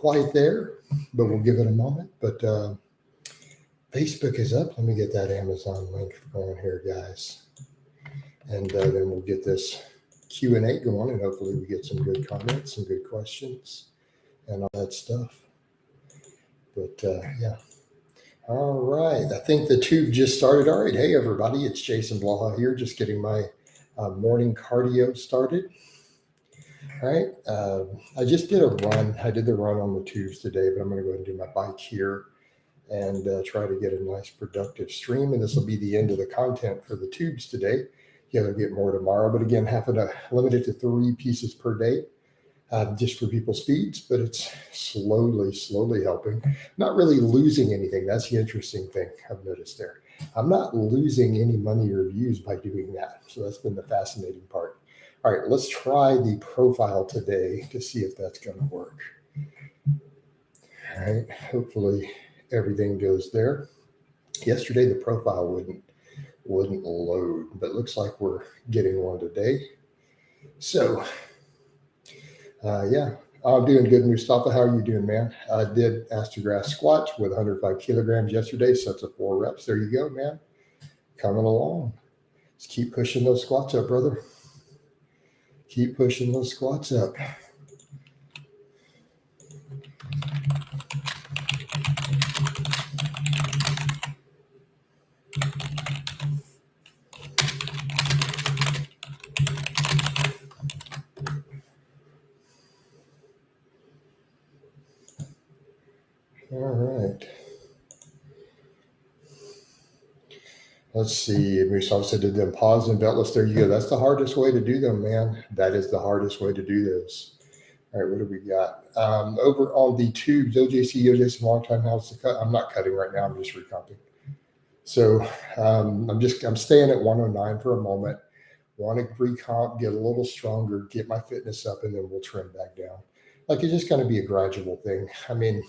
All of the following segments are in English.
quite there, but we'll give it a moment. But Facebook is up. Let me get that Amazon link going here, guys. And then we'll get this Q&A going, and hopefully we get some good comments, some good questions, and all that stuff. But yeah. All right. I think the tube just started. All right. Hey, everybody. It's Jason Blaha here, just getting my morning cardio started. All right. I just did a run. I did the run on the tubes today, but I'm going to go ahead and do my bike here and try to get a nice productive stream. And this will be the end of the content for the tubes today. Yeah, they'll get more tomorrow. But again, having to limit it to 3 pieces per day. Just for people's speeds, but it's slowly helping. Not really losing anything. That's the interesting thing I've noticed there. I'm not losing any money or views by doing that. So that's been the fascinating part. All right, let's try the profile today to see if that's going to work. All right, hopefully everything goes there. Yesterday the profile wouldn't load, but it looks like we're getting one today. So yeah, I'm doing good, Mustafa. How are you doing, man? I did astrograph squats with 105 kilograms yesterday, sets of 4 reps. There you go, man. Coming along. Just keep pushing those squats up, brother. Keep pushing those squats up. All right. Let's see. Mustafa said, did them pause and beltless? There you go. That's the hardest way to do them, man. That is the hardest way to do those. All right, what do we got? Over on the tubes, OJC, long time house to cut. I'm not cutting right now. I'm just recomping. So I'm staying at 109 for a moment. Want to recomp, get a little stronger, get my fitness up, and then we'll trim back down. Like, it's just going to be a gradual thing. I mean,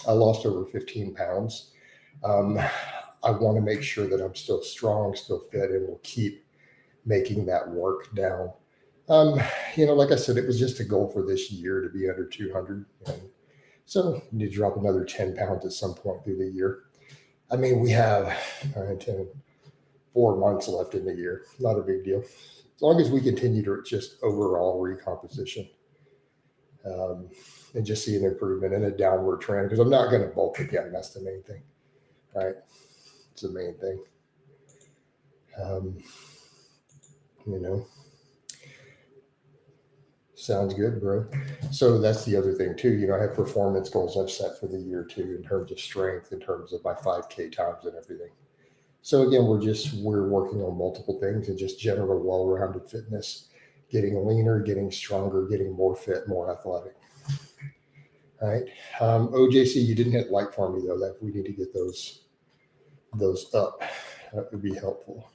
I lost over 15 pounds. I want to make sure that I'm still strong, still fit, and will keep making that work down. Like I said, it was just a goal for this year to be under 200. And so I need to drop another 10 pounds at some point through the year. I mean, we have 4 months left in the year. Not a big deal. As long as we continue to just overall recomposition and just see an improvement and a downward trend, because I'm not going to bulk again. That's the main thing, right? It's the main thing. Sounds good, bro. So that's the other thing too. I have performance goals I've set for the year too, in terms of strength, in terms of my 5K times and everything. So again, we're working on multiple things and just general well-rounded fitness, getting leaner, getting stronger, getting more fit, more athletic. All right. OJC, you didn't hit like for me though. That we need to get those up. That would be helpful.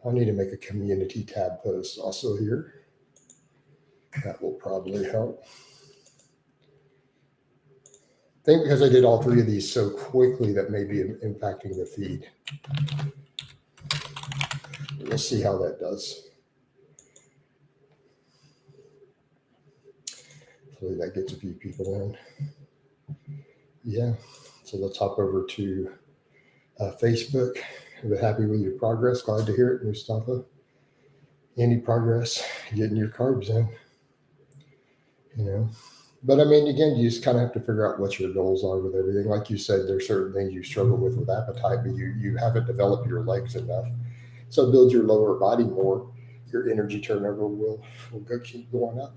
I need to make a community tab post also here. That will probably help. I think because I did all 3 of these so quickly, that may be impacting the feed. We'll see how that does. Hopefully that gets a few people in. Yeah. So let's hop over to Facebook. I'm happy with your progress. Glad to hear it, Mustafa. Any progress getting your carbs in? But I mean, again, you just kind of have to figure out what your goals are with everything. Like you said, there's certain things you struggle with appetite, but you haven't developed your legs enough. So build your lower body more. Your energy turnover will keep going up.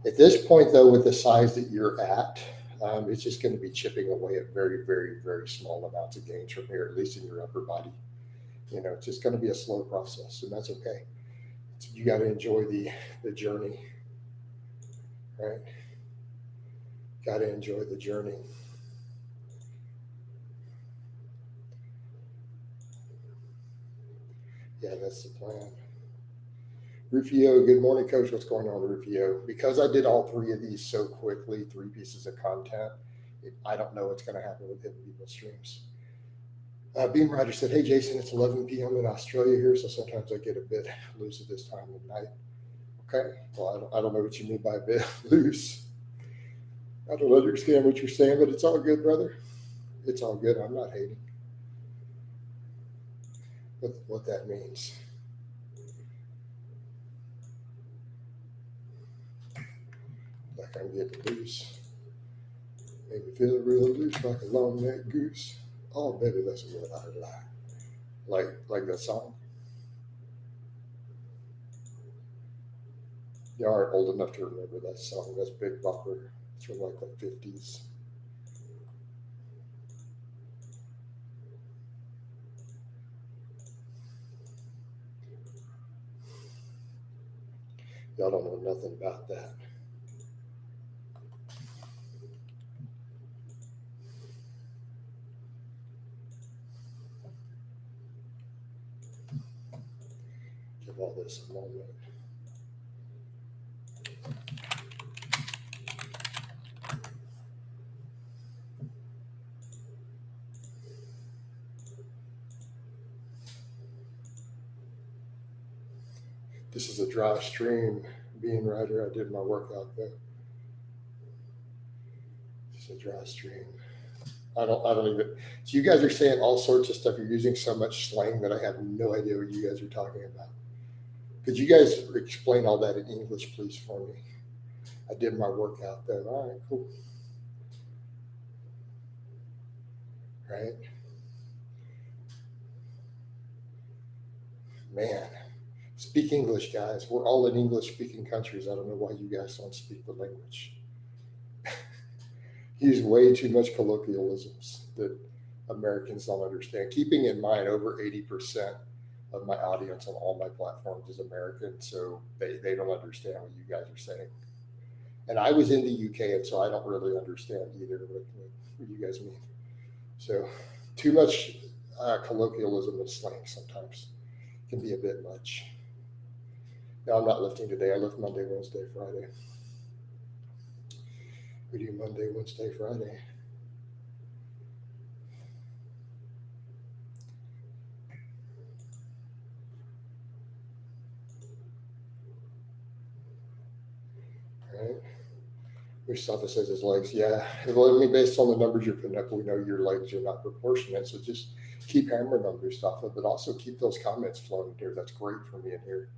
At this point, though, with the size that you're at, it's just going to be chipping away at very, very, very small amounts of gains from here, at least in your upper body. It's just going to be a slow process, and that's okay. You got to enjoy the journey, right? Got to enjoy the journey. Yeah, that's the plan. Rufio, good morning, Coach. What's going on, Rufio? Because I did all 3 of these so quickly, 3 pieces of content, I don't know what's going to happen with hidden people's streams. Beam Rider said, hey, Jason, it's 11 p.m. in Australia here, so sometimes I get a bit loose at this time of night. Okay. Well, I don't know what you mean by a bit loose. I don't understand what you're saying, but it's all good, brother. It's all good. I'm not hating. What that means. Like I'm getting loose. Make me feel real loose like a long necked goose. Oh, baby, that's what I like. Like that song. Y'all aren't old enough to remember that song. That's Big Bopper. It's from like the 50s. Y'all don't know nothing about that. Give all this a moment. This is a dry stream. Being writer, I did my workout though. It's a dry stream. I don't even. So you guys are saying all sorts of stuff. You're using so much slang that I have no idea what you guys are talking about. Could you guys explain all that in English, please, for me? I did my workout though. All right, cool. Right, man. Speak English, guys. We're all in English-speaking countries. I don't know why you guys don't speak the language. Use way too much colloquialisms that Americans don't understand. Keeping in mind, over 80% of my audience on all my platforms is American, so they don't understand what you guys are saying. And I was in the UK, and so I don't really understand either what you guys mean. So too much colloquialism and slang sometimes can be a bit much. No, I'm not lifting today. I lift Monday, Wednesday, Friday. We do Monday, Wednesday, Friday. Right? Mustafa says his legs. Yeah. Well, I mean, based on the numbers you're putting up, we know your legs are not proportionate. So just keep hammering on Mustafa, but also keep those comments flowing here. That's great for me in here.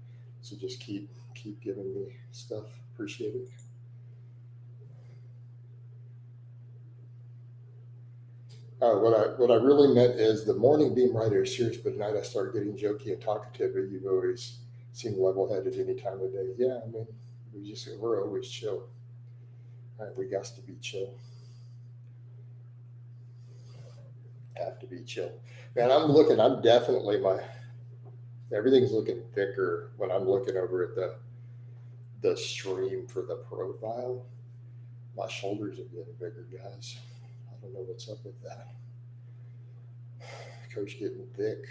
So just keep giving me stuff. Appreciate it. What I really meant is the morning being writer is serious, but at night I start getting jokey and talkative. But you've always seemed level-headed any time of day. Yeah, I mean, we're always chill. All right, we got to be chill. Have to be chill, man. I'm definitely everything's looking thicker when I'm looking over at the stream for the profile. My shoulders are getting bigger, guys. I don't know what's up with that. Coach getting thick.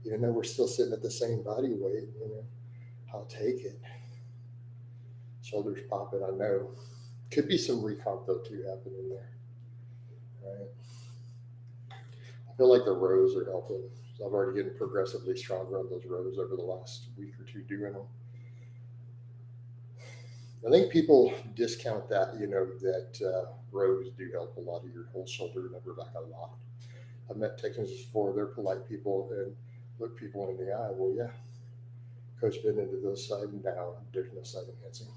Even though we're still sitting at the same body weight, I'll take it. Shoulders popping, I know. Could be some recomp though too happening there. Right. I feel like the rows are helping. So I'm already getting progressively stronger on those rows over the last week or two doing them. I think people discount that, that rows do help a lot of your whole shoulder and upper back a lot. I've met technicians before, they're polite people and look people in the eye. Well, yeah, coach been into those side and now there's no side enhancing.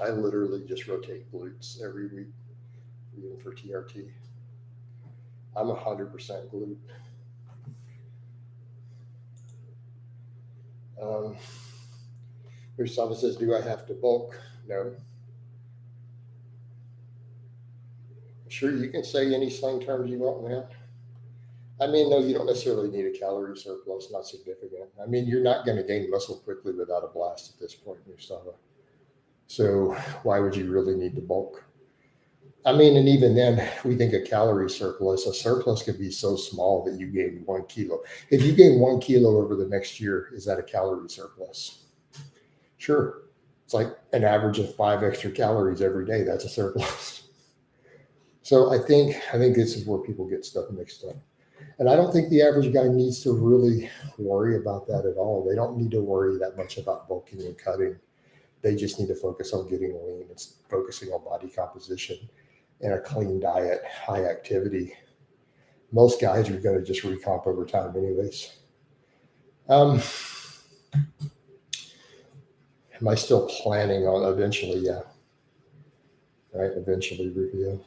I literally just rotate glutes every week, even for TRT. I'm 100% glute. Mustafa says, do I have to bulk? No. Sure, you can say any slang terms you want, man. I mean, no, you don't necessarily need a calorie surplus, not significant. I mean, you're not going to gain muscle quickly without a blast at this point, Mustafa. So why would you really need to bulk? I mean, and even then, we think a calorie surplus. A surplus could be so small that you gain 1 kilo. If you gain 1 kilo over the next year, is that a calorie surplus? Sure. It's like an average of 5 extra calories every day. That's a surplus. So I think this is where people get stuff mixed up. And I don't think the average guy needs to really worry about that at all. They don't need to worry that much about bulking and cutting They just need to focus on getting lean. It's focusing on body composition and a clean diet, high activity. Most guys are going to just recomp over time anyways. Am I still planning on eventually? Yeah. Right. Eventually reveal.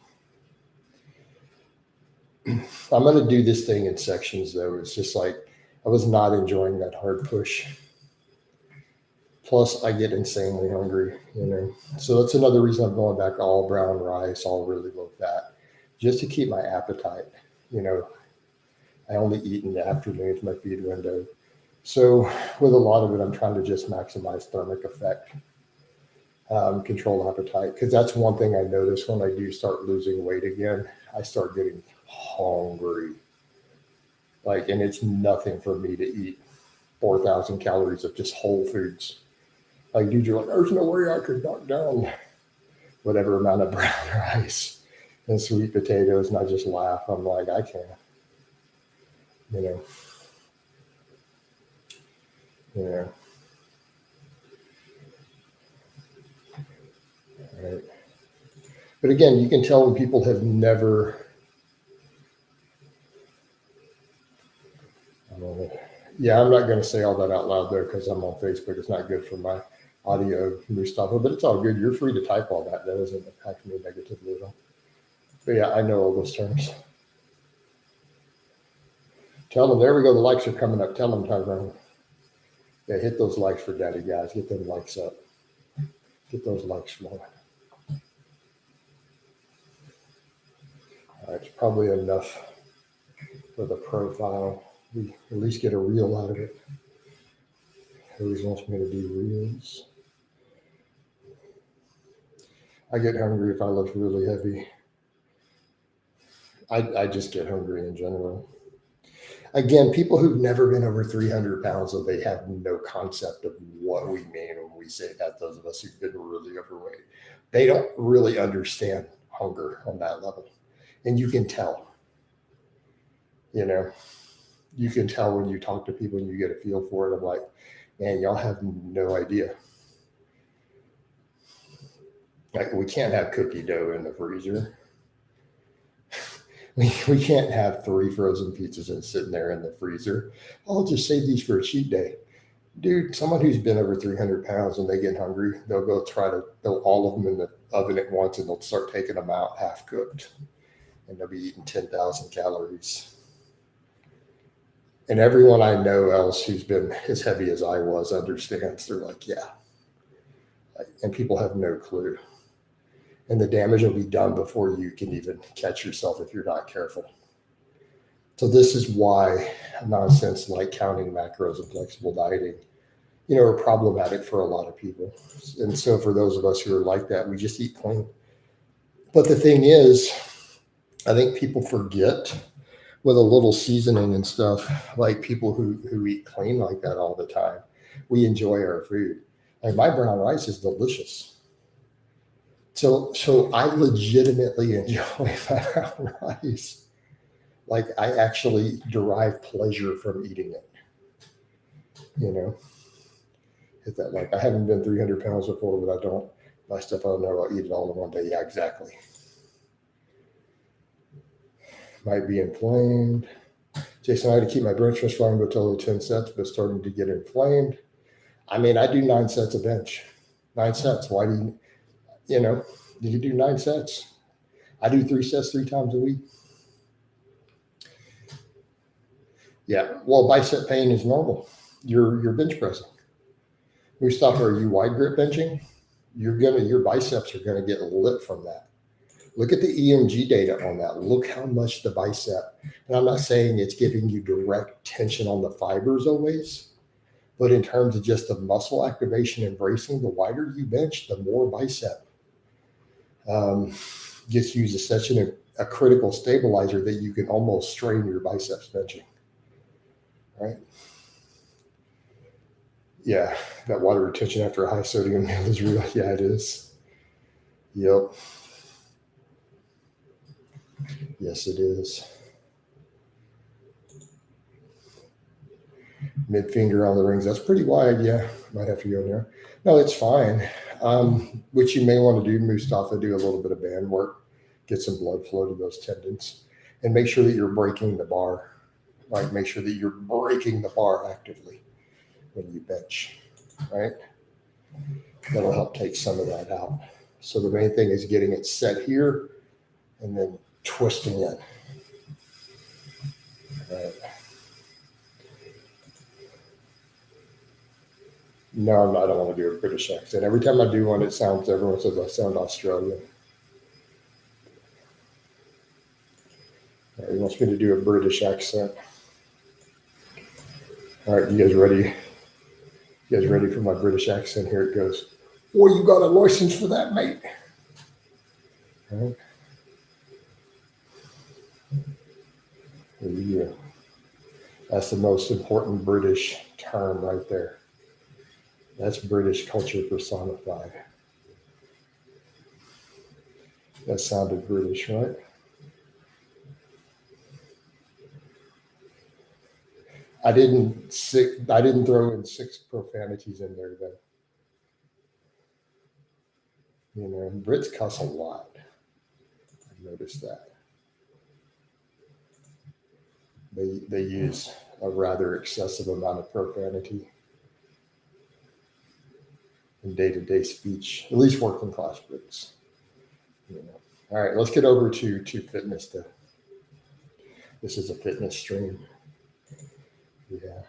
I'm going to do this thing in sections though. It's just like, I was not enjoying that hard push. Plus I get insanely hungry, So that's another reason I'm going back to all brown rice, all really low fat, just to keep my appetite. I only eat in the afternoons, my feed window. So with a lot of it, I'm trying to just maximize thermic effect, control appetite. Because that's one thing I notice when I do start losing weight again, I start getting hungry. And it's nothing for me to eat 4,000 calories of just whole foods. Dude, you're like, there's no way I could knock down whatever amount of brown rice and sweet potatoes. And I just laugh. I'm like, I can't, Right. But again, you can tell when people have never, I'm not going to say all that out loud there because I'm on Facebook. It's not good for my audio, Mustafa, but it's all good. You're free to type all that. That doesn't impact me negatively at all. But yeah, I know all those terms. Tell them, there we go. The likes are coming up. Tell them, Tyrone. Yeah, hit those likes for Daddy, guys. Get them likes up. Get those likes flowing. All right, it's probably enough for the profile. We at least get a reel out of it. He always wants me to do reels. I get hungry if I look really heavy. I just get hungry in general. Again, people who've never been over 300 pounds, so they have no concept of what we mean when we say that. Those of us who've been really overweight, they don't really understand hunger on that level. And you can tell, you can tell when you talk to people and you get a feel for it. I'm like, man, y'all have no idea. We can't have cookie dough in the freezer. We can't have 3 frozen pizzas and sitting there in the freezer. I'll just save these for a cheat day. Dude, someone who's been over 300 pounds, when they get hungry, they'll go throw all of them in the oven at once, and they'll start taking them out half cooked. And they'll be eating 10,000 calories. And everyone I know else who's been as heavy as I was understands. They're like, yeah. And people have no clue. And the damage will be done before you can even catch yourself if you're not careful. So this is why nonsense like counting macros and flexible dieting, are problematic for a lot of people. And so for those of us who are like that, we just eat clean. But the thing is, I think people forget with a little seasoning and stuff, like people who eat clean like that all the time, we enjoy our food. My brown rice is delicious. So I legitimately enjoy my brown rice. I actually derive pleasure from eating it. Hit that I haven't been 300 pounds before, but I don't buy stuff I don't know. I'll eat it all in one day. Yeah, exactly. Might be inflamed. Jason, I had to keep my bench press flying to a total of 10 sets, but starting to get inflamed. I do 9 sets of bench. 9 sets. Why do you can do 9 sets. I do 3 sets 3 times a week. Yeah, well, bicep pain is normal. You're bench pressing. Mustafa, are you wide grip benching? Your biceps are gonna get lit from that. Look at the EMG data on that. Look how much the bicep, and I'm not saying it's giving you direct tension on the fibers always, but in terms of just the muscle activation and bracing, the wider you bench, the more bicep gets used as such a critical stabilizer that you can almost strain your biceps benching, right? Yeah, that water retention after a high sodium meal is real. Yeah, it is. Yep. Yes, it is. Mid finger on the rings. That's pretty wide. Yeah, might have to go there. No, it's fine. What you may want to do, Mustafa, do a little bit of band work, get some blood flow to those tendons, and make sure that you're breaking the bar. Right, make sure that you're breaking the bar actively when you bench. Right, that'll help take some of that out. So the main thing is getting it set here and then twisting it. Right. No, I don't want to do a British accent. Every time I do one, everyone says I sound Australian. He wants me to do a British accent. All right, you guys ready? You guys ready for my British accent? Here it goes. Well, you got a license for that, mate? All right. There you go. That's the most important British term right there. That's British culture personified. That sounded British, right? I didn't throw in 6 profanities in there though. You know, Brits cuss a lot. I've noticed that. They use a rather excessive amount of profanity in day-to-day speech, at least working class Brits. You know. All right, let's get over to fitness though. This is a fitness stream. Yeah.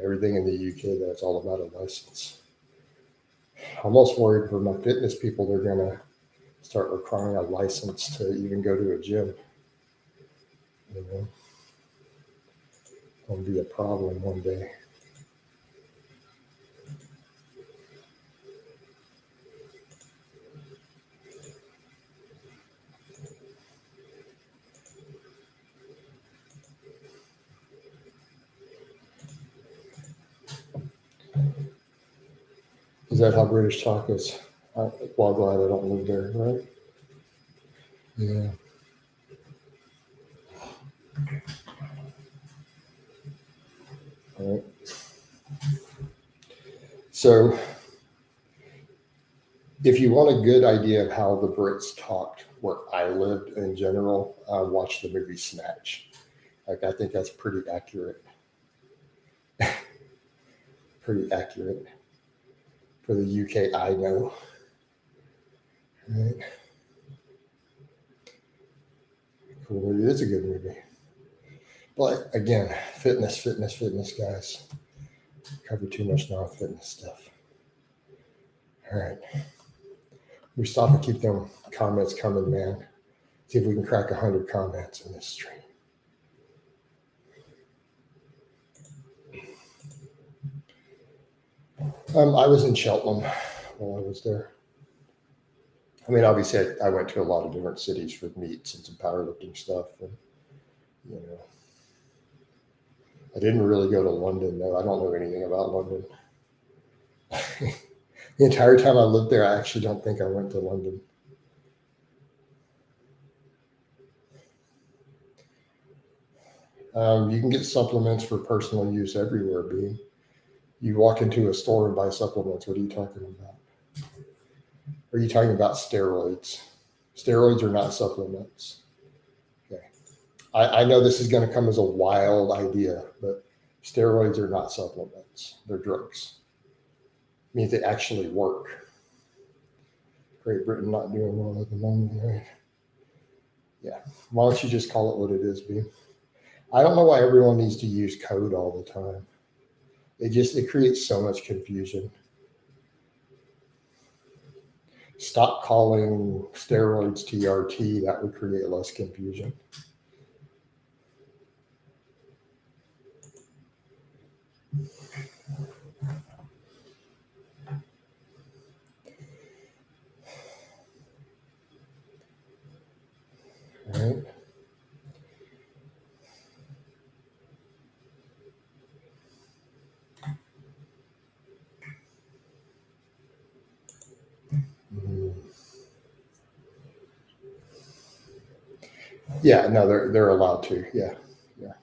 Everything in the UK, that's all about a license. I'm almost worried for my fitness people, they're going to start requiring a license to even go to a gym. You know, it'll be a problem one day. Is that how British talk is? Well, glad I don't live there, right? Yeah. All right. So, if you want a good idea of how the Brits talked where I lived in general, watch the movie Snatch. Like, I think that's pretty accurate. Pretty accurate for the UK I know. Right. Cool movie. It's a good movie. But again, fitness, guys. Cover too much non-fitness stuff. All right. We stop and keep them comments coming, man. See if we can crack 100 comments in this stream. I was in Cheltenham while I was there. I mean, obviously, I went to a lot of different cities for meets and some powerlifting stuff. And, you know, I didn't really go to London, though. I don't know anything about London. The entire time I lived there, I actually don't think I went to London. You can get supplements for personal use everywhere, Bean. You walk into a store and buy supplements. What are you talking about? Are you talking about steroids? Steroids are not supplements. Okay. I know this is going to come as a wild idea, but steroids are not supplements. They're drugs. It means they actually work. Great Britain not doing well at the moment, right? Yeah. Why don't you just call it what it is, B? I don't know why everyone needs to use code all the time. It creates so much confusion. Stop calling steroids TRT. That would create less confusion. All right. Yeah, no, they're allowed to. Yeah, yeah.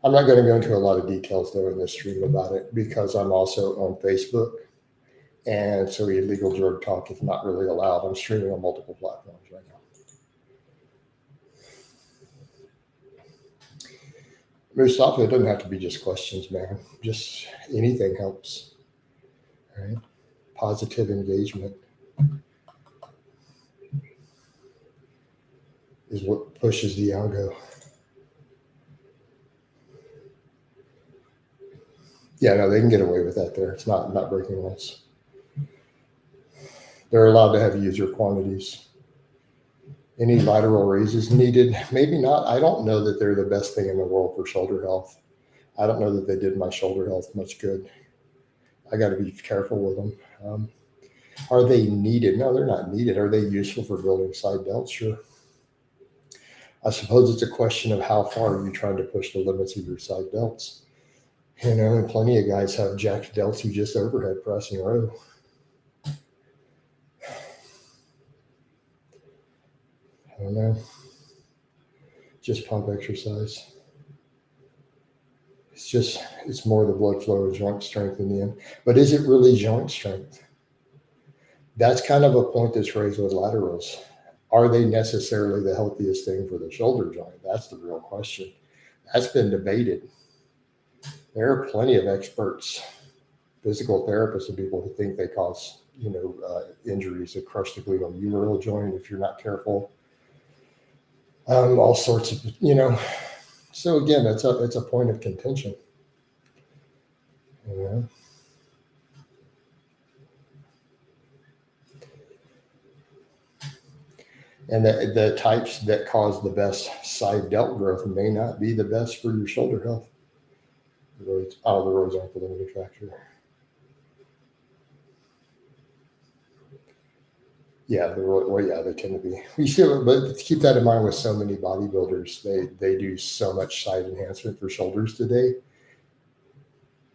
I'm not going to go into a lot of details though in this stream about it because I'm also on Facebook, and so illegal drug talk is not really allowed. I'm streaming on multiple platforms right now. Mustafa, it doesn't have to be just questions, man. Just anything helps, right? Positive engagement is what pushes the algo. Yeah, no, they can get away with that there. It's not breaking laws. They're allowed to have user quantities. Any lateral raises needed? Maybe not. I don't know that they're the best thing in the world for shoulder health. I don't know that they did my shoulder health much good. I got to be careful with them. Are they needed? No, they're not needed. Are they useful for building side delts? Sure. I suppose it's a question of how far are you trying to push the limits of your side delts. You know, and plenty of guys have jacked delts who just overhead press and row. I don't know. Just pump exercise. It's more the blood flow and joint strength in the end. But is it really joint strength? That's kind of a point that's raised with laterals. Are they necessarily the healthiest thing for the shoulder joint? That's the real question. That's been debated. There are plenty of experts, physical therapists, and people who think they cause, injuries that crush the gluteal joint if you're not careful. All sorts of, So again, it's a point of contention. And the types that cause the best side delt growth may not be the best for your shoulder health. The roads aren't the limiting factor. Yeah, they tend to be. You see, but keep that in mind with so many bodybuilders. They do so much side enhancement for shoulders today.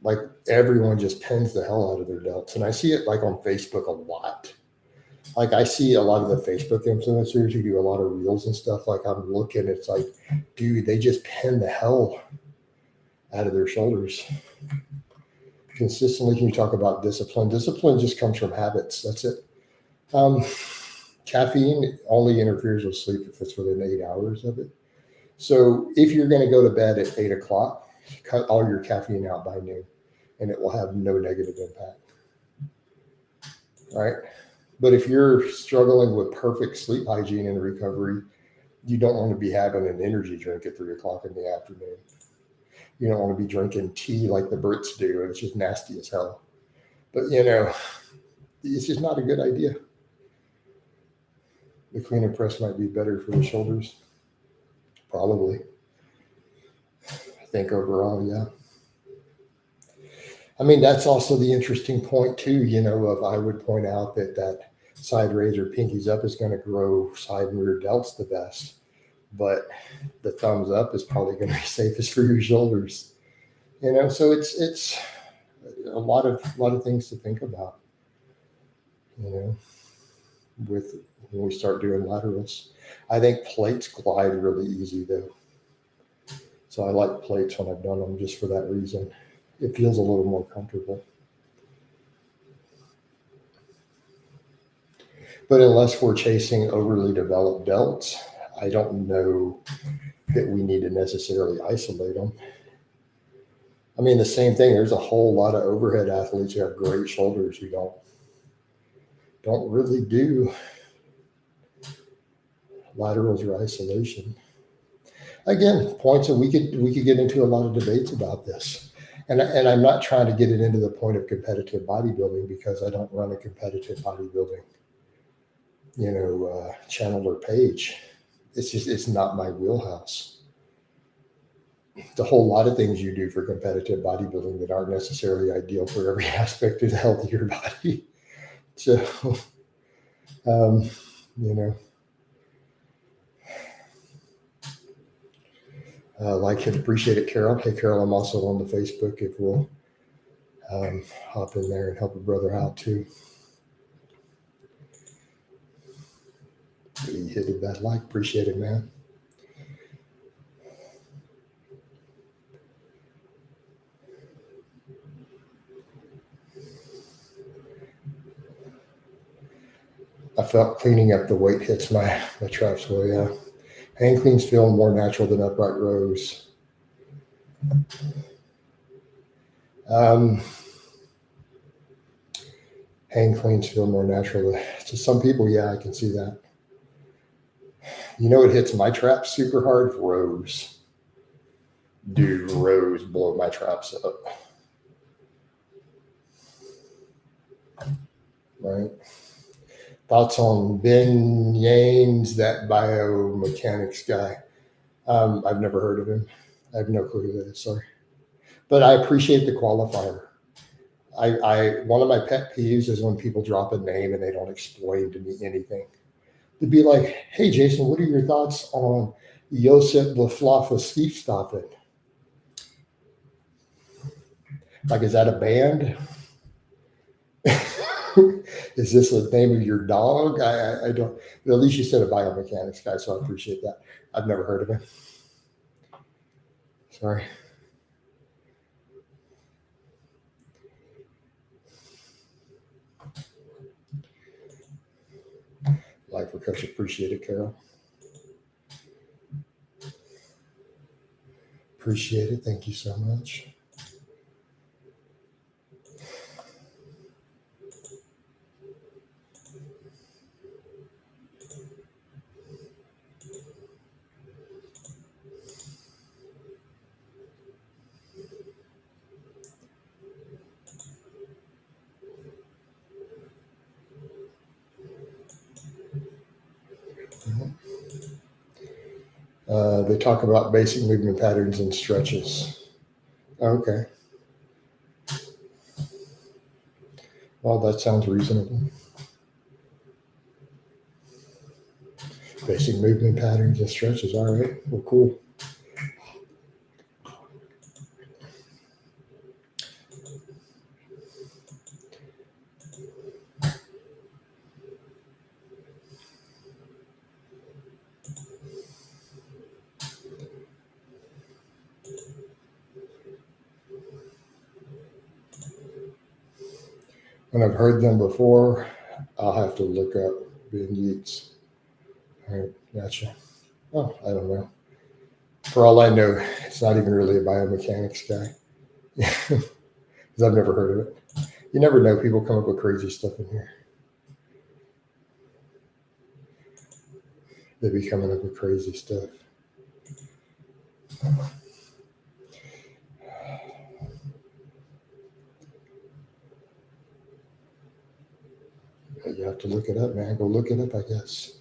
Like everyone just pins the hell out of their delts, and I see it like on Facebook a lot. Like I see a lot of the Facebook influencers who do a lot of reels and stuff. Like I'm looking, it's like, dude, they just pin the hell out of their shoulders consistently. Can you talk about discipline? Discipline just comes from habits. That's it. Caffeine only interferes with sleep if it's within 8 hours of it. So if you're going to go to bed at 8 o'clock, cut all your caffeine out by noon, and it will have no negative impact. All right. But if you're struggling with perfect sleep hygiene and recovery, you don't want to be having an energy drink at 3 o'clock in the afternoon. You don't want to be drinking tea like the Brits do. It's just nasty as hell. But, it's just not a good idea. The clean and press might be better for the shoulders. Probably. I think overall, yeah. I mean, that's also the interesting point too, of I would point out that side raise or pinkies up is going to grow side and rear delts the best, but the thumbs up is probably going to be safest for your shoulders. So it's a lot of things to think about. With when we start doing laterals, I think plates glide really easy though. So I like plates when I've done them just for that reason. It feels a little more comfortable. But unless we're chasing overly developed delts, I don't know that we need to necessarily isolate them. I mean, the same thing, there's a whole lot of overhead athletes who have great shoulders who don't really do laterals or isolation. Again, points that we could get into a lot of debates about this. And I'm not trying to get it into the point of competitive bodybuilding because I don't run a competitive bodybuilding, channel or page. It's not my wheelhouse. The whole lot of things you do for competitive bodybuilding that aren't necessarily ideal for every aspect of the health of your body. So, like and appreciate it, Carol. Hey, Carol, I'm also on the Facebook if we'll hop in there and help a brother out too. You hit that like, appreciate it, man. felt cleaning up the weight hits my traps well, yeah. Hang cleans feel more natural than upright rows. Hang cleans feel more natural. To some people, yeah, I can see that. You know what hits my traps super hard? Rows. Dude, rows blow my traps up. Right? Thoughts on Ben Yanes, that biomechanics guy? I've never heard of him. I have no clue who that is, sorry. But I appreciate the qualifier. One of my pet peeves is when people drop a name and they don't explain to me anything. To be like, hey, Jason, what are your thoughts on Josip Blaha Stiefstoffen? Like, is that a band? Is this the name of your dog? I don't. But at least you said a biomechanics guy, so I appreciate that. I've never heard of him. Sorry. Life for Coach, appreciate it, Carol. Appreciate it. Thank you so much. They talk about basic movement patterns and stretches. Okay. Well, that sounds reasonable. Basic movement patterns and stretches. All right. Well, cool. When I've heard them before, I'll have to look up Ben Yeats. All right, gotcha. Oh, I don't know. For all I know, it's not even really a biomechanics guy. Because I've never heard of it. You never know. People come up with crazy stuff in here. They be coming up with crazy stuff. You have to look it up, man. Go look it up, I guess.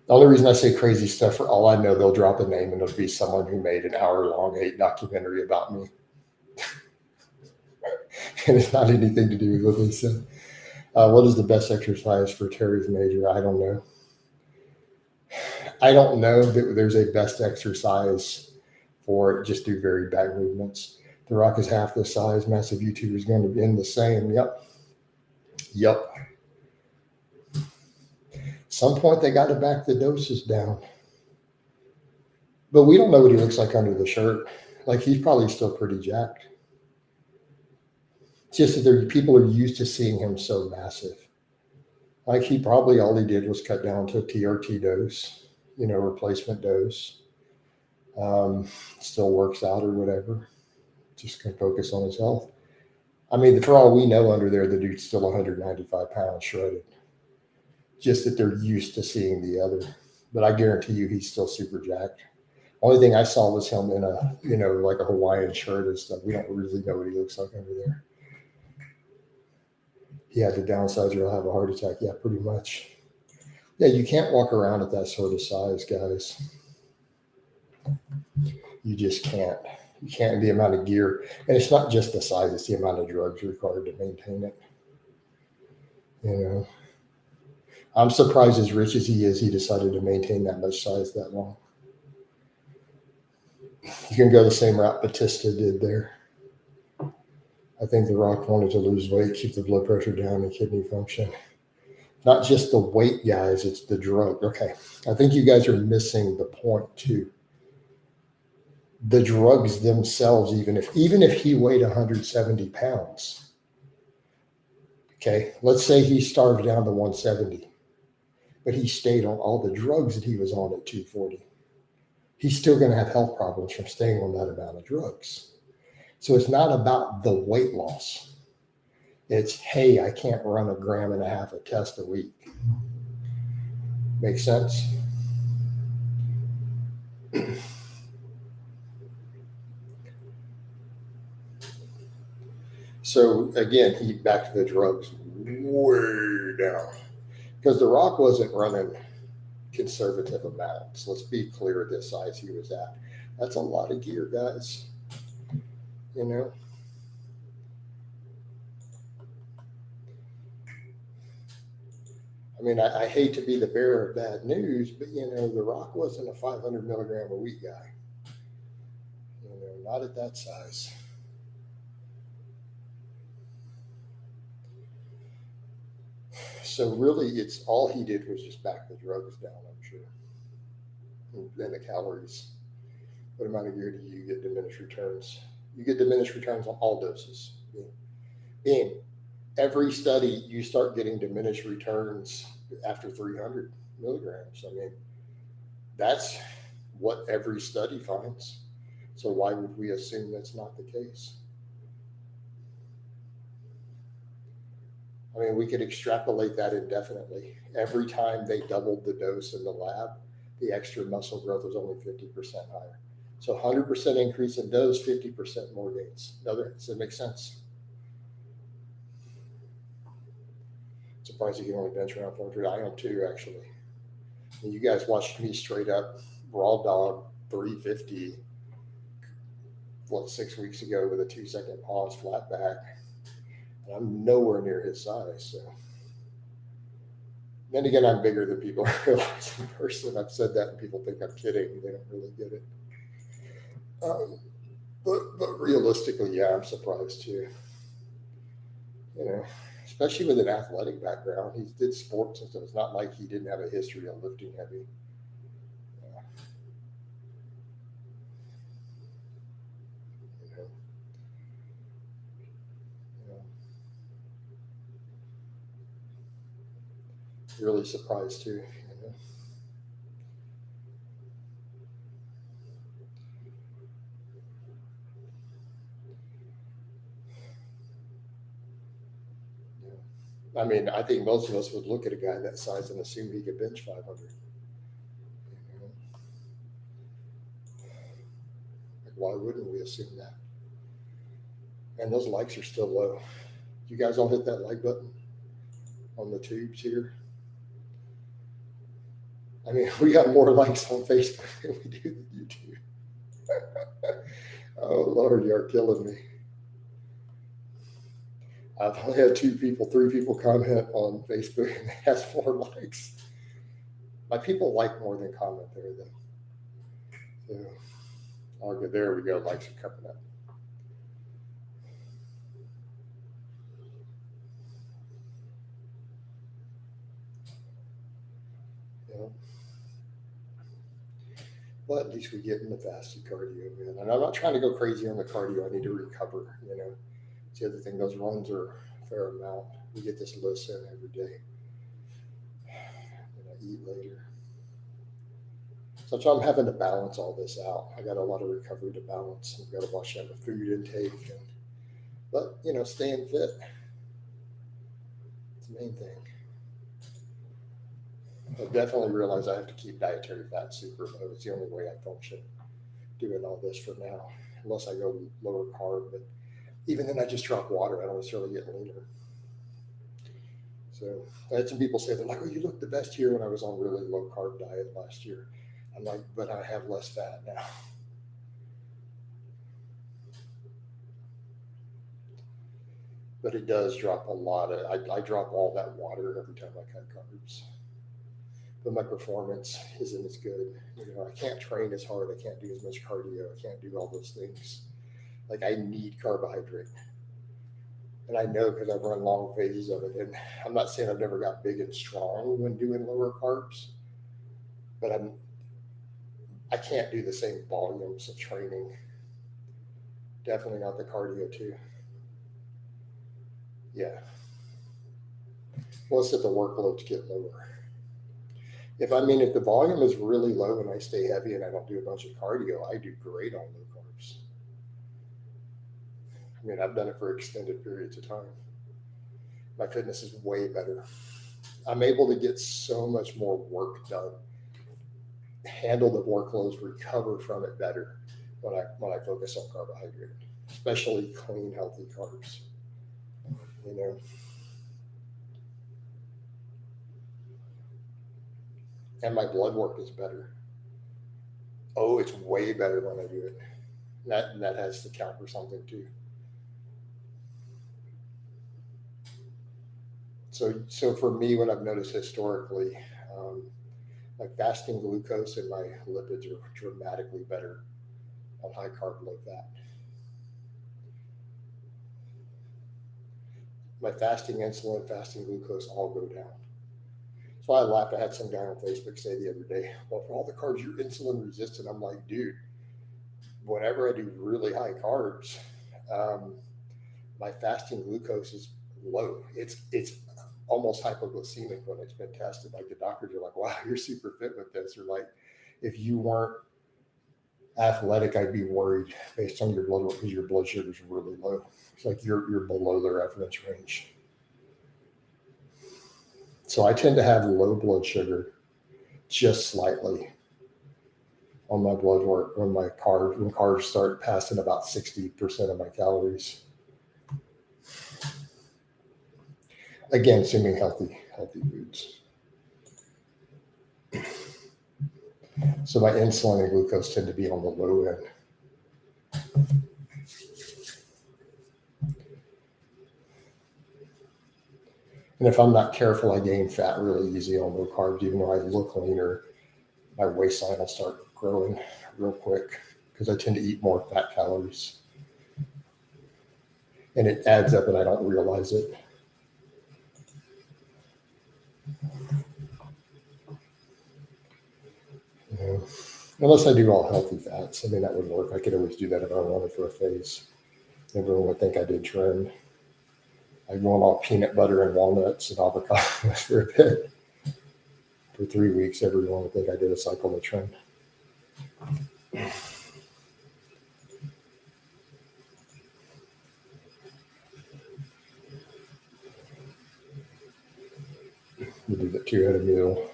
The only reason I say crazy stuff, for all I know, they'll drop a name and it'll be someone who made an hour-long hate documentary about me. And it's not anything to do with what they said. What is the best exercise for teres major? I don't know. I don't know that there's a best exercise for it. Just do very back movements. The Rock is half the size. Massive YouTuber is going to be in the same. Yep. Some point they got to back the doses down. But we don't know what he looks like under the shirt. Like, he's probably still pretty jacked. It's just that people are used to seeing him so massive. Like, he probably all he did was cut down to a TRT dose, replacement dose. Still works out or whatever. Just can focus on his health. I mean, for all we know, under there, the dude's still 195 pounds shredded. Just that they're used to seeing the other. But I guarantee you he's still super jacked. Only thing I saw was him in a, like a Hawaiian shirt and stuff. We don't really know what he looks like under there. He had to downsize or he'll have a heart attack. Yeah, pretty much. Yeah, you can't walk around at that sort of size, guys. You just can't. You can't. The amount of gear. And it's not just the size, it's the amount of drugs required to maintain it. I'm surprised, as rich as he is, he decided to maintain that much size that long. You can go the same route Batista did there. I think The Rock wanted to lose weight, keep the blood pressure down, and kidney function. Not just the weight, guys, it's the drug. Okay, I think you guys are missing the point, too. The drugs themselves, even if he weighed 170 pounds, okay, let's say he starved down to 170. but he stayed on all the drugs that he was on at 240. He's still going to have health problems from staying on that amount of drugs. So it's not about the weight loss. It's, hey, I can't run 1.5 grams a test a week. Make sense? So again, he back to the drugs way down, because The Rock wasn't running conservative amounts. Let's be clear at this size he was at. That's a lot of gear, guys. You know? I mean, I hate to be the bearer of bad news, but, you know, The Rock wasn't a 500 milligram a week guy. You know, not at that size. So really, it's all he did was just back the drugs down, I'm sure. And the calories. What amount of gear do you get diminished returns? You get diminished returns on all doses. In every study, you start getting diminished returns after 300 milligrams. I mean, that's what every study finds. So why would we assume that's not the case? I mean, we could extrapolate that indefinitely. Every time they doubled the dose in the lab, the extra muscle growth was only 50% higher. So 100% increase in dose, 50% more gains. Does that make sense? Surprised you can only bench around 400. I am too, actually. And you guys watched me straight up raw dog 350, 6 weeks ago with a 2-second pause, flat back. And I'm nowhere near his size. So then again, I'm bigger than people realize in person. I've said that and people think I'm kidding. They don't really get it. But realistically, yeah, I'm surprised too. You know, especially with an athletic background. He did sports, and so it's not like he didn't have a history of lifting heavy. Really surprised too. You know? Yeah. I mean, I think most of us would look at a guy that size and assume he could bench 500. You know? Like, why wouldn't we assume that? And those likes are still low. You guys all hit that like button on the tubes here. I mean, we got more likes on Facebook than we do on YouTube. Oh, Lord, you're killing me. I've only had 3 people comment on Facebook, and it has 4 likes. My people like more than comment there, though. So, okay, there we go. Likes are coming up. Yeah. But at least we get in the fasted cardio, man. And I'm not trying to go crazy on the cardio. I need to recover, you know. It's the other thing, those runs are a fair amount. We get this list in every day. And I eat later. So I'm having to balance all this out. I got a lot of recovery to balance. I've got to watch out the food intake. But, you know, staying fit. It's the main thing. I definitely realize I have to keep dietary fat super low. It's the only way I function doing all this for now, unless I go lower carb. But even then, I just drop water. I don't necessarily get leaner. So I had some people say, they're like, oh, you look the best here when I was on a really low carb diet last year. I'm like, but I have less fat now. But it does drop a lot of, I drop all that water every time I cut carbs. But my performance isn't as good. You know, I can't train as hard. I can't do as much cardio. I can't do all those things. Like, I need carbohydrate. And I know because I've run long phases of it. And I'm not saying I've never got big and strong when doing lower carbs, but I can't do the same volumes of training. Definitely not the cardio too. Yeah. Once that the workloads get lower. If the volume is really low and I stay heavy and I don't do a bunch of cardio, I do great on low carbs. I've done it for extended periods of time. My fitness is way better. I'm able to get so much more work done, handle the workloads, recover from it better when I focus on carbohydrate, especially clean, healthy carbs. And my blood work is better. Oh, it's way better when I do it. That has to count for something too. So for me, what I've noticed historically, my fasting glucose and my lipids are dramatically better on high carb, low fat. My fasting insulin, fasting glucose all go down. That's why I laughed. I had some guy on Facebook say the other day, well, for all the carbs, you're insulin resistant. I'm like, dude, whenever I do really high carbs, my fasting glucose is low. It's almost hypoglycemic when it's been tested. Like the doctors are like, wow, you're super fit with this. Or like, if you weren't athletic, I'd be worried based on your blood work because your blood sugar is really low. It's like you're below the reference range. So I tend to have low blood sugar just slightly on my blood work when carbs start passing about 60% of my calories. Again, assuming healthy foods. So my insulin and glucose tend to be on the low end. And if I'm not careful, I gain fat really easy on low carbs. Even though I look leaner, my waistline will start growing real quick because I tend to eat more fat calories. And it adds up and I don't realize it. Unless I do all healthy fats. That would work. I could always do that if I wanted for a phase. Everyone would think I did trim. I want all peanut butter and walnuts and avocados for a bit. For 3 weeks, everyone would think I did a cycle of trim. You do the 2-headed meal.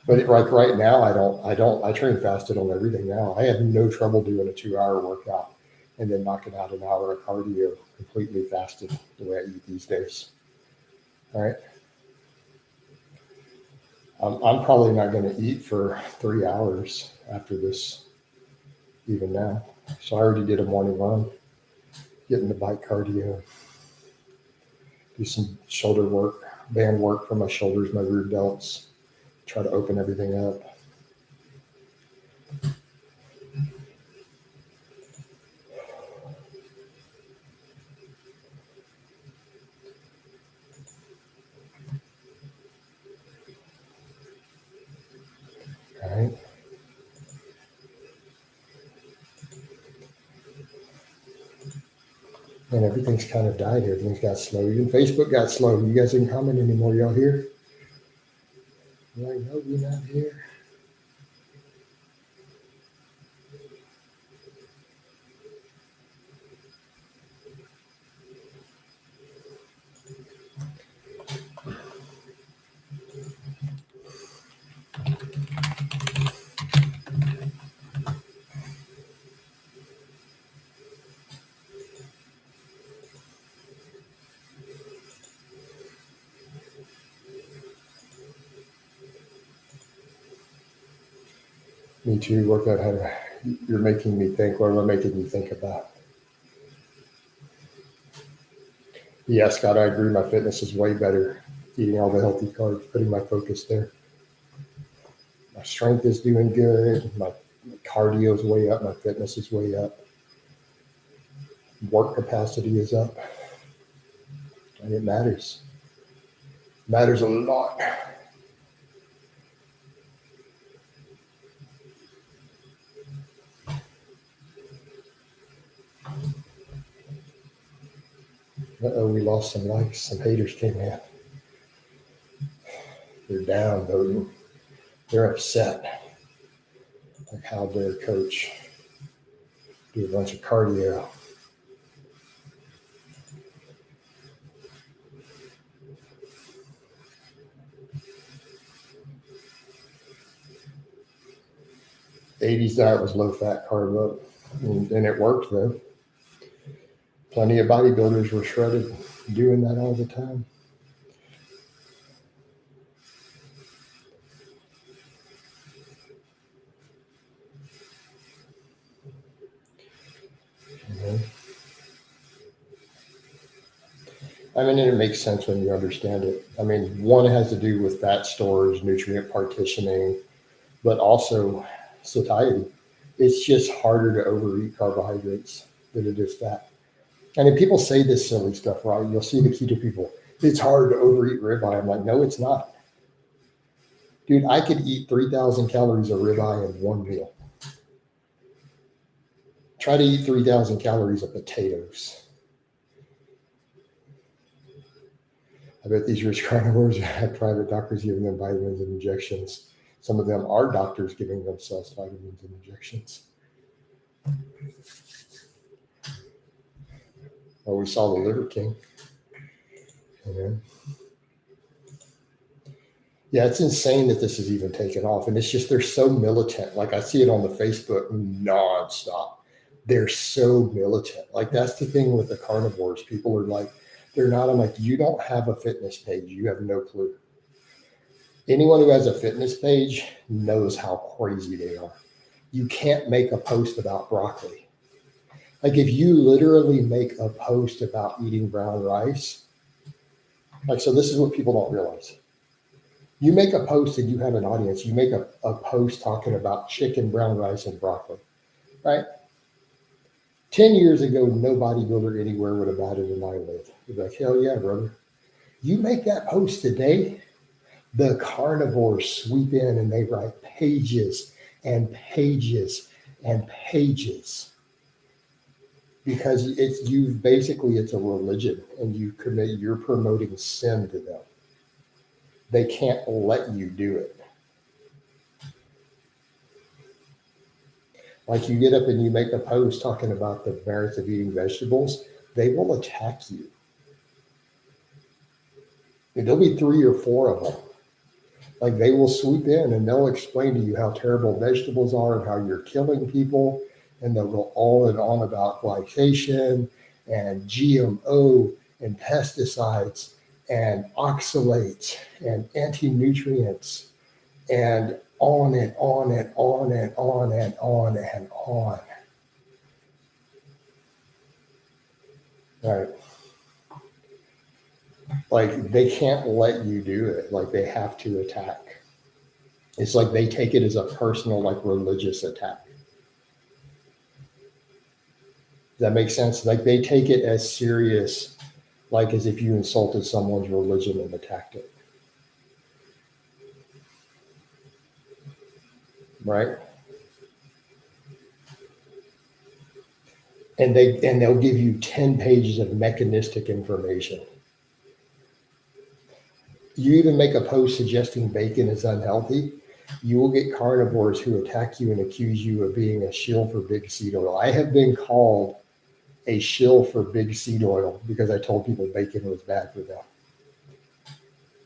But right now, I train fasted on everything now. I have no trouble doing a 2-hour workout and then knocking out an hour of cardio completely fasted the way I eat these days. All right. I'm probably not going to eat for 3 hours after this, even now. So I already did a morning run, getting the bike cardio, do some shoulder work, band work for my shoulders, my rear delts, try to open everything up. All right. And everything's kind of died here. Everything's got slow. Even Facebook got slow. You guys didn't comment anymore. Y'all here? You're like, no, you're not here. Me too. Work out how you're making me think. What am I making you think about? Yeah, Scott, I agree. My fitness is way better eating all the healthy carbs, putting my focus there. My strength is doing good. My cardio is way up. My fitness is way up. Work capacity is up. And it matters. Matters a lot. Uh-oh, we lost some likes. Some haters came in. They're down voting. They're upset. Like how their coach do a bunch of cardio. The 80s diet was low fat, carb up, and it worked though. Plenty of bodybuilders were shredded doing that all the time. I mean, it makes sense when you understand it. I mean, one has to do with fat storage, nutrient partitioning, but also satiety. It's just harder to overeat carbohydrates than it is fat. And if people say this silly stuff, right, you'll see the keto people, it's hard to overeat ribeye. I'm like, no, it's not. Dude, I could eat 3,000 calories of ribeye in one meal. Try to eat 3,000 calories of potatoes. I bet these rich carnivores have private doctors giving them vitamins and injections. Some of them are doctors giving themselves vitamins and injections. Oh, we saw the Liver King. Yeah, it's insane that this is even taken off. And it's just, they're so militant. Like I see it on the Facebook nonstop. They're so militant. Like that's the thing with the carnivores. People are like, they're not. I'm like, you don't have a fitness page. You have no clue. Anyone who has a fitness page knows how crazy they are. You can't make a post about broccoli. Like if you literally make a post about eating brown rice, like, so this is what people don't realize. You make a post and you have an audience. You make a post talking about chicken, brown rice, and broccoli, right? 10 years ago, no bodybuilder anywhere would have batted an eyelid. You'd be like, hell yeah, brother. You make that post today, the carnivores sweep in and they write pages and pages and pages. Because it's a religion and you're promoting sin to them. They can't let you do it. Like you get up and you make a post talking about the merits of eating vegetables, they will attack you. And there'll be 3 or 4 of them. Like they will swoop in and they'll explain to you how terrible vegetables are and how you're killing people. And they'll go on and on about glycation and GMO and pesticides and oxalates and anti-nutrients and on and on and on and on and on and on. Right. Like they can't let you do it. Like they have to attack. It's like they take it as a personal, like religious attack. Does that make sense? Like they take it as serious, like as if you insulted someone's religion and attacked it. Right? And they'll give you 10 pages of mechanistic information. You even make a post suggesting bacon is unhealthy, you will get carnivores who attack you and accuse you of being a shill for big seed oil. I have been called a shill for big seed oil because I told people bacon was bad for them.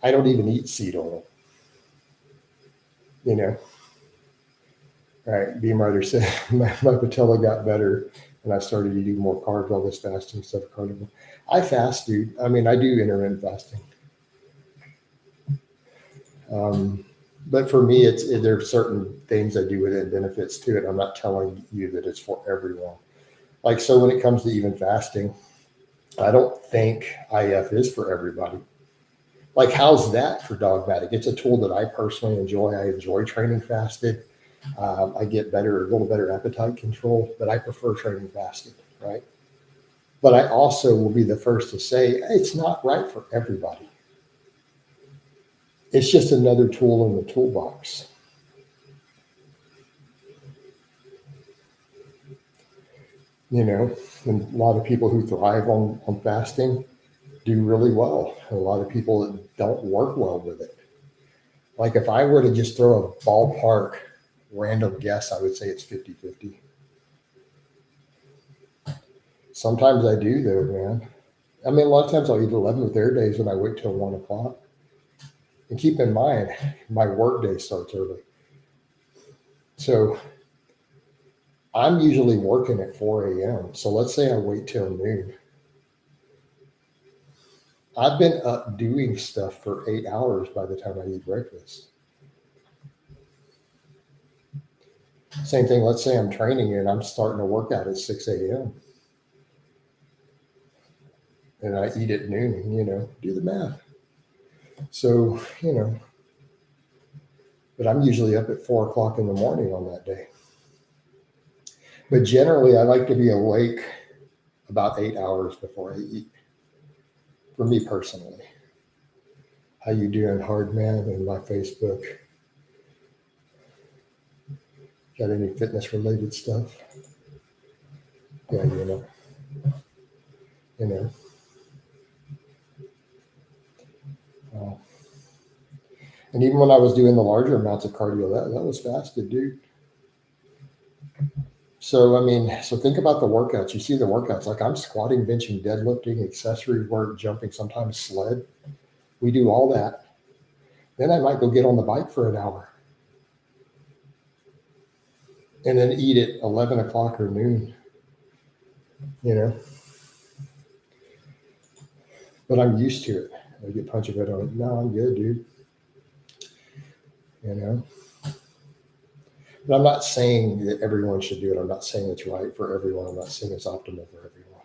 I don't even eat seed oil. You know? All right, Beamrider said, my patella got better and I started eating more carbs, all this fasting stuff. Carnivore. I fast, dude. I mean, I do intermittent fasting. But for me, there are certain things I do with it, benefits to it. I'm not telling you that it's for everyone. Like, so when it comes to even fasting, I don't think IF is for everybody. Like, how's that for dogmatic? It's a tool that I personally enjoy. I enjoy training fasted. I get a little better appetite control, but I prefer training fasted, right? But I also will be the first to say, hey, it's not right for everybody. It's just another tool in the toolbox. You know, and a lot of people who thrive on fasting do really well. And a lot of people that don't work well with it. Like if I were to just throw a ballpark random guess, I would say it's 50-50. Sometimes I do though, man. I mean, a lot of times I'll eat 11, but there are days when I wait till 1 o'clock. And keep in mind, my work day starts early. So I'm usually working at 4 a.m. So let's say I wait till noon. I've been up doing stuff for 8 hours by the time I eat breakfast. Same thing, let's say I'm training and I'm starting to work out at 6 a.m. and I eat at noon, do the math. So, but I'm usually up at 4 o'clock in the morning on that day. But generally, I like to be awake about 8 hours before I eat. For me personally. How you doing, Hardman, in my Facebook? Got any fitness related stuff? Yeah, and even when I was doing the larger amounts of cardio, that was fasted, dude. So think about the workouts. You see the workouts, like I'm squatting, benching, deadlifting, accessory work, jumping, sometimes sled. We do all that. Then I might go get on the bike for an hour and then eat at 11 o'clock or noon, But I'm used to it. I get punch of it on it. No, I'm good, dude. But I'm not saying that everyone should do it. I'm not saying it's right for everyone. I'm not saying it's optimal for everyone.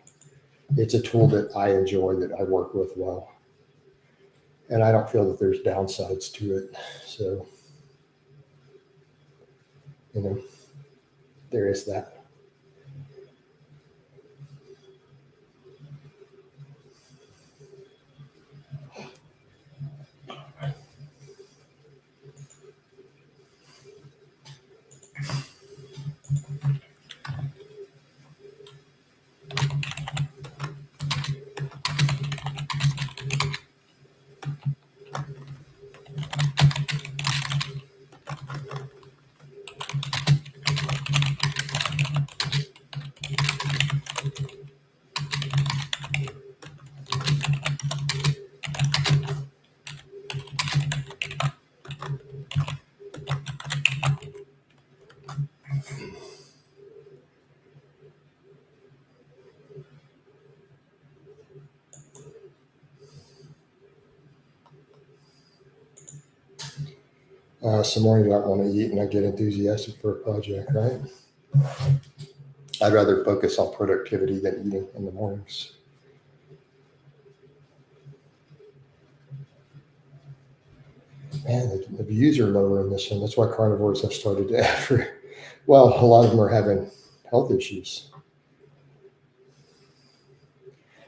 It's a tool that I enjoy, that I work with well. And I don't feel that there's downsides to it. So, there is that. Some mornings I don't want to eat and I get enthusiastic for a project, right? I'd rather focus on productivity than eating in the mornings. Man, the views are lower in this one. That's why carnivores have started to well, a lot of them are having health issues.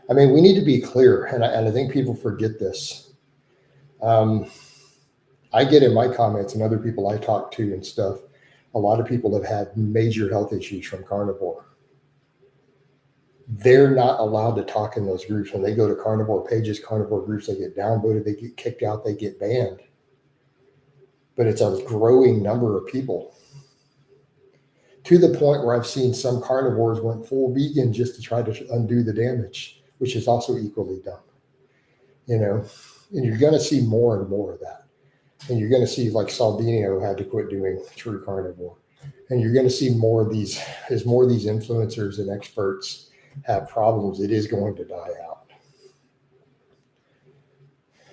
I mean, we need to be clear, and I think people forget this. I get in my comments and other people I talk to and stuff, a lot of people have had major health issues from carnivore. They're not allowed to talk in those groups. When they go to carnivore pages, carnivore groups, they get downvoted, they get kicked out, they get banned. But it's a growing number of people, to the point where I've seen some carnivores went full vegan just to try to undo the damage, which is also equally dumb. And you're going to see more and more of that. And you're going to see, like Saldino had to quit doing true carnivore. And you're going to see more of these, as more of these influencers and experts have problems, it is going to die out.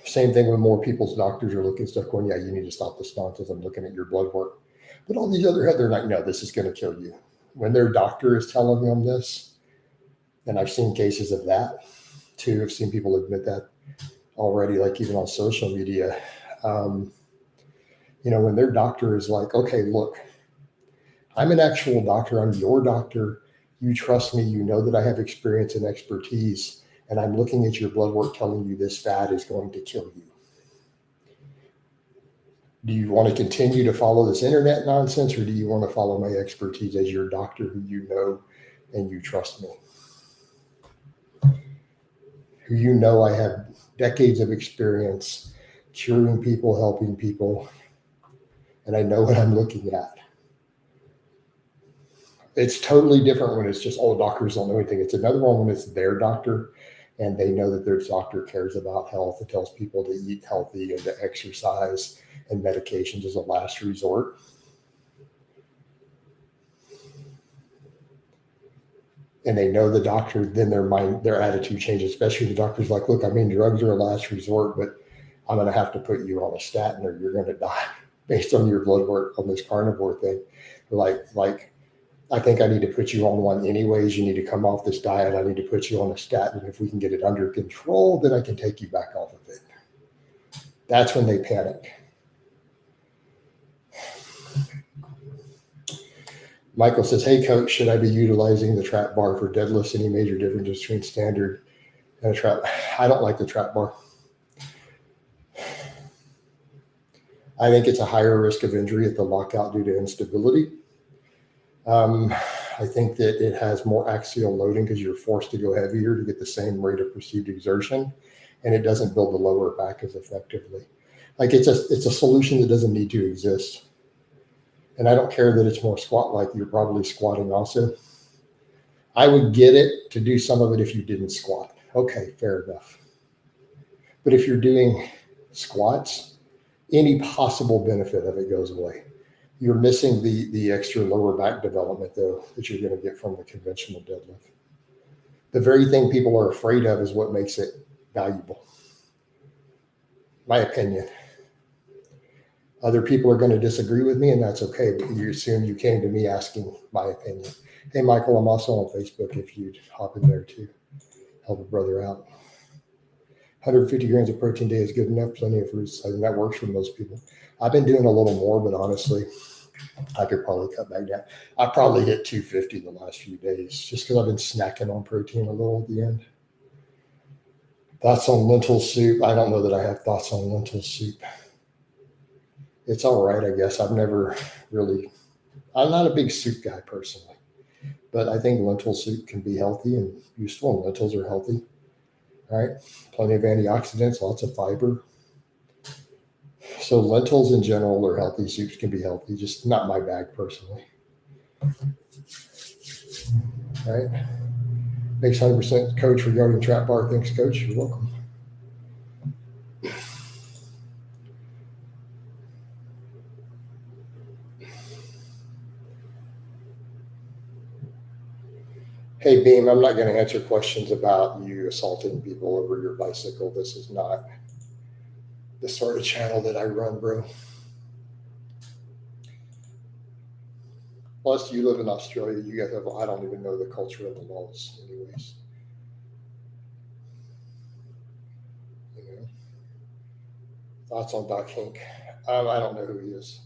Same thing when more people's doctors are looking stuff going, yeah, you need to stop this nonsense. I'm looking at your blood work. But on the other hand, they're like, no, this is going to kill you. When their doctor is telling them this, and I've seen cases of that too. I've seen people admit that already, like even on social media. When their doctor is like, okay, look, I'm an actual doctor. I'm your doctor. You trust me. You know that I have experience and expertise. And I'm looking at your blood work telling you this fat is going to kill you. Do you want to continue to follow this internet nonsense, or do you want to follow my expertise as your doctor who you know and you trust me? Who I have decades of experience curing people, helping people, and I know what I'm looking at. It's totally different when it's just, oh, doctors don't know anything. It's another one when it's their doctor and they know that their doctor cares about health and tells people to eat healthy and to exercise, and medications as a last resort. And they know the doctor, then their attitude changes, especially the doctor's like, look, I mean, drugs are a last resort, but I'm going to have to put you on a statin or you're going to die based on your blood work on this carnivore thing. Like, I think I need to put you on one anyways. You need to come off this diet. I need to put you on a statin. If we can get it under control, then I can take you back off of it. That's when they panic. Michael says, hey, coach, should I be utilizing the trap bar for deadlifts? Any major difference between standard and a trap? I don't like the trap bar. I think it's a higher risk of injury at the lockout due to instability. I think that it has more axial loading because you're forced to go heavier to get the same rate of perceived exertion, and it doesn't build the lower back as effectively. Like it's a solution that doesn't need to exist. And I don't care that it's more squat-like. You're probably squatting also. I would get it to do some of it if you didn't squat. Okay, fair enough. But if you're doing squats, any possible benefit of it goes away. You're missing the extra lower back development, though, that you're going to get from the conventional deadlift. The very thing people are afraid of is what makes it valuable. My opinion. Other people are going to disagree with me, and that's okay, but you assume you came to me asking my opinion. Hey, Michael, I'm also on Facebook if you'd hop in there to help a brother out. 150 grams of protein a day is good enough, plenty of fruits, and that works for most people. I've been doing a little more, but honestly, I could probably cut back down. I probably hit 250 the last few days just because I've been snacking on protein a little at the end. Thoughts on lentil soup? I don't know that I have thoughts on lentil soup. It's all right, I guess. I'm not a big soup guy personally, but I think lentil soup can be healthy and useful, and lentils are healthy. All right. Plenty of antioxidants, lots of fiber. So lentils in general are healthy. Soups can be healthy, just not my bag personally. All right. Makes 100% coach regarding trap bar. Thanks, coach. You're welcome. Hey, Beam, I'm not going to answer questions about you assaulting people over your bicycle. This is not the sort of channel that I run, bro. Plus, you live in Australia. You guys have, I don't even know the culture of the laws anyways. You know? Thoughts on Doc Hink? I don't know who he is.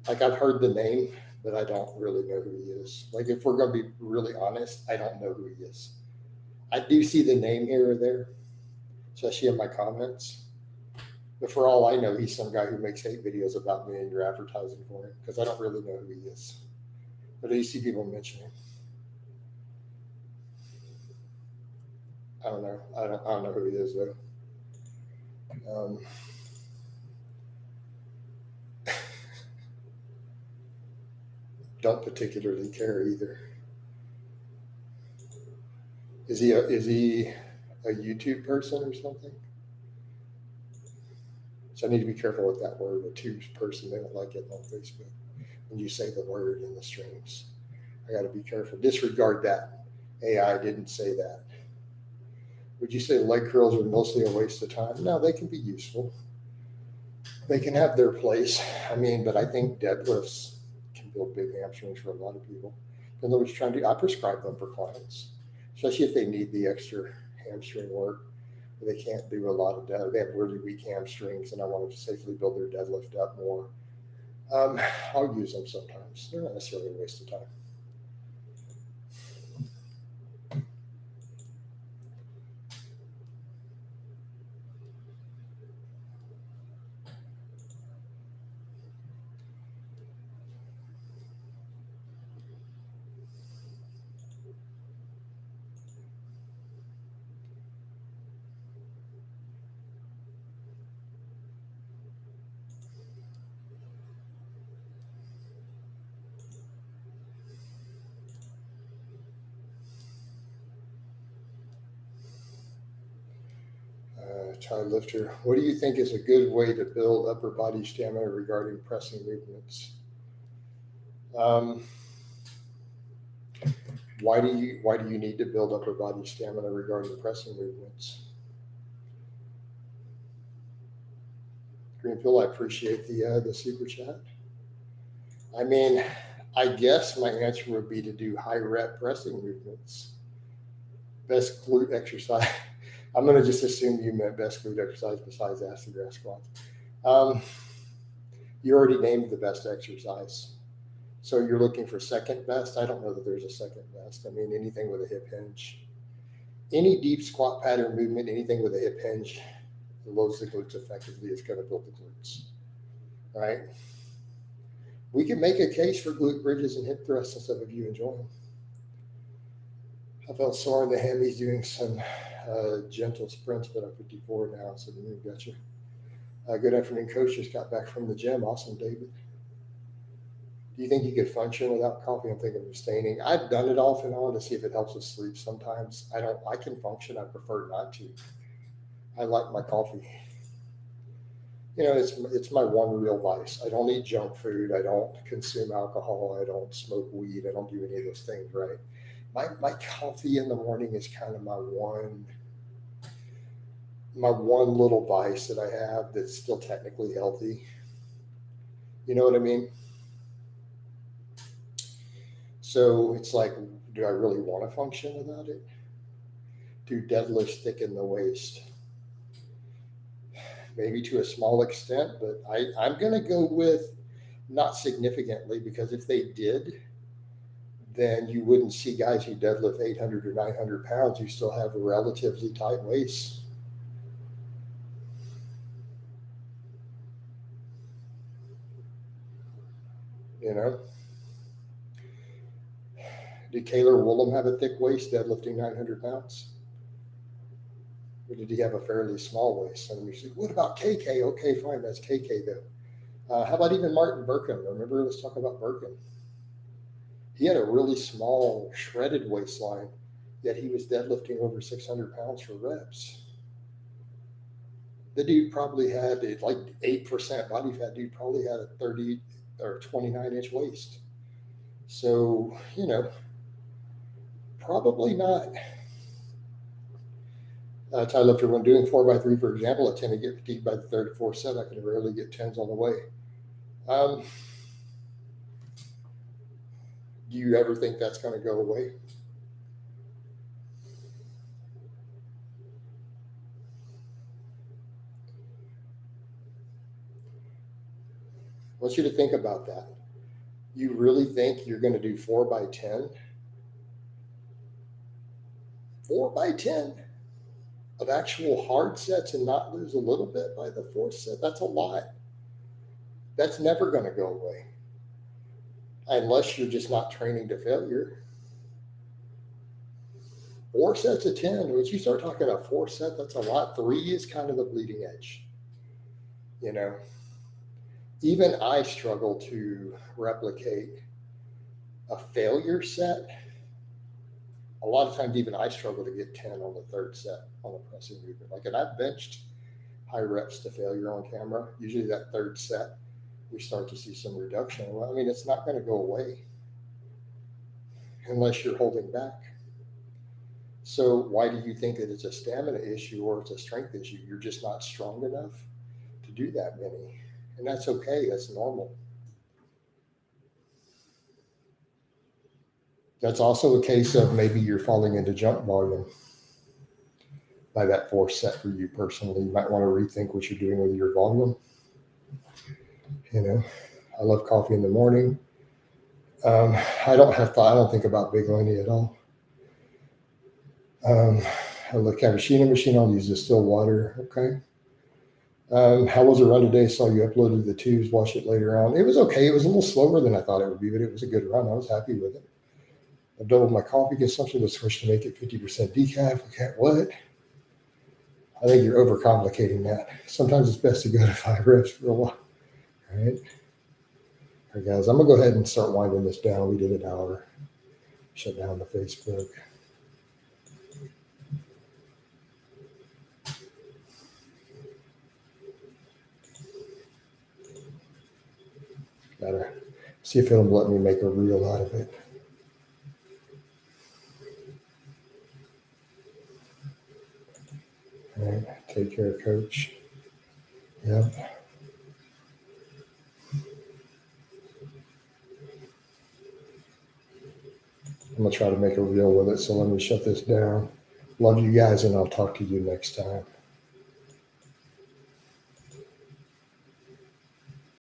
Like, I've heard the name, but I don't really know who he is. Like, if we're going to be really honest, I don't know who he is. I do see the name here or there, especially in my comments. But for all I know, he's some guy who makes hate videos about me and you're advertising for him because I don't really know who he is. But I do see people mention him. I don't know. I don't know who he is, though. Don't particularly care either. Is he a YouTube person or something? So I need to be careful with that word. A tube person, they don't like it on Facebook when you say the word in the streams. I got to be careful. Disregard that. AI didn't say that. Would you say leg curls are mostly a waste of time? No, they can be useful. They can have their place. I mean, but I think deadlifts can build big hamstrings for a lot of people. And what you're trying to do, I prescribe them for clients, especially if they need the extra hamstring work. They can't do a lot of deadlift. They have really weak hamstrings, and I want to safely build their deadlift up more. I'll use them sometimes. They're not necessarily a waste of time. Child lifter, what do you think is a good way to build upper body stamina regarding pressing movements? Why do you need to build upper body stamina regarding pressing movements? Greenfield, I appreciate the super chat. I mean, I guess my answer would be to do high rep pressing movements. Best glute exercise. I'm going to just assume you meant best glute exercise besides acid grass squats. You already named the best exercise. So you're looking for second best? I don't know that there's a second best. I mean, anything with a hip hinge. Any deep squat pattern movement, anything with a hip hinge, loads the glutes effectively is going to build the glutes, right? We can make a case for glute bridges and hip thrusts and stuff if you enjoy them. I felt sore in the hammies doing some gentle sprints, but I'm 54 now, so gotcha. Good afternoon, coach. Just got back from the gym. Awesome, David. Do you think you could function without coffee? I'm thinking of abstaining. I've done it off and on to see if it helps with sleep. Sometimes I can function. I prefer not to. I like my coffee. You know, it's my one real vice. I don't eat junk food. I don't consume alcohol. I don't smoke weed. I don't do any of those things, right? My coffee in the morning is kind of my one little vice that I have that's still technically healthy. You know what I mean? So it's like, do I really want to function without it? Do deadlifts thicken the waist? Maybe to a small extent, but I'm going to go with not significantly, because if they did, then you wouldn't see guys who deadlift 800 or 900 pounds who still have a relatively tight waist. You know? Did Kaylor Woolham have a thick waist deadlifting 900 pounds? Or did he have a fairly small waist? And you say, what about KK? Okay, fine, that's KK though. How about even Martin Burkham? Remember, let's talk about Burkham. He had a really small, shredded waistline, yet he was deadlifting over 600 pounds for reps. The dude probably had like 8% body fat. Dude probably had a 30 or 29-inch waist. So, you know, probably not. Tie lifter, when doing 4x3, for example, I tend to get fatigued by the third or fourth set. I can rarely get 10s on the way. Do you ever think that's going to go away? I want you to think about that. You really think you're going to do 4x10? 4x10 of actual hard sets and not lose a little bit by the fourth set? That's a lot. That's never going to go away. Unless you're just not training to failure. 4 sets of 10. Once you start talking about 4 set, that's a lot. 3 is kind of the bleeding edge. You know, even I struggle to replicate a failure set. A lot of times, even I struggle to get 10 on the third set on a pressing movement. Like, and I've benched high reps to failure on camera. Usually that third set, we start to see some reduction. Well, I mean, it's not going to go away unless you're holding back. So why do you think that it's a stamina issue or it's a strength issue? You're just not strong enough to do that many. And that's okay. That's normal. That's also a case of maybe you're falling into jump volume by that fourth set for you personally. You might want to rethink what you're doing with your volume. You know, I love coffee in the morning. I don't think about Big Lenny at all. I look at machine. I'll use distilled water. Okay. How was the run today? Saw you uploaded the tubes. Watch it later on. It was okay. It was a little slower than I thought it would be, but it was a good run. I was happy with it. I've doubled my coffee consumption. Was switched to make it 50% decaf. Okay, what? I think you're overcomplicating that. Sometimes it's best to go to 5 reps for a while. All right. All right, guys, I'm going to go ahead and start winding this down. We did an hour. Shut down the Facebook. Gotta see if it'll let me make a reel out of it. All right, take care, Coach. Yep. I'm gonna try to make a reel with it, so let me shut this down. Love you guys, and I'll talk to you next time.